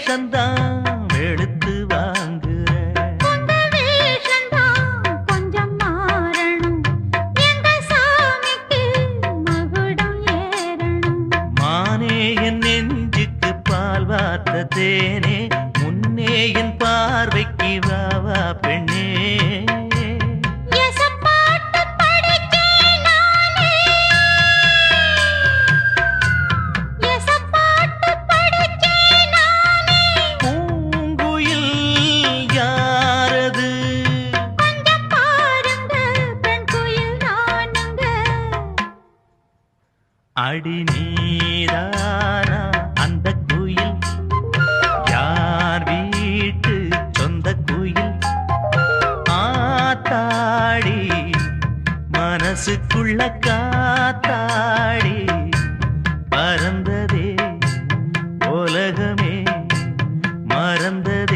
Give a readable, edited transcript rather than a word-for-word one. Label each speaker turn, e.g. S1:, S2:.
S1: வேஷந்தான் வெளுத்து வாங்குற
S2: உங்க வேஷந்தான் கொஞ்சம் மாறணும் எங்க சாமிக்கு மகுடம் ஏறணும்
S1: மானே என் நெஞ்சுக்கு பால் வார்த்த தேனே முன்னே என் பார்வைக்கு வாவா பெண்ணே
S2: எசப்பாட்டு படிச்சேன் நானே எசப்பாட்டு படிச்சேன் நானே
S1: பூங்குயில் யாரது
S2: கொஞ்சம் பாருங்க பெண் குயில் நானுங்க
S1: அடி நீதானா அந்த குயில் யார் வீட்டு சொந்த குயில் ஆத்தாடி மனசுக்குள்ள காத்தாடி பறந்ததே உலகமே மறந்ததே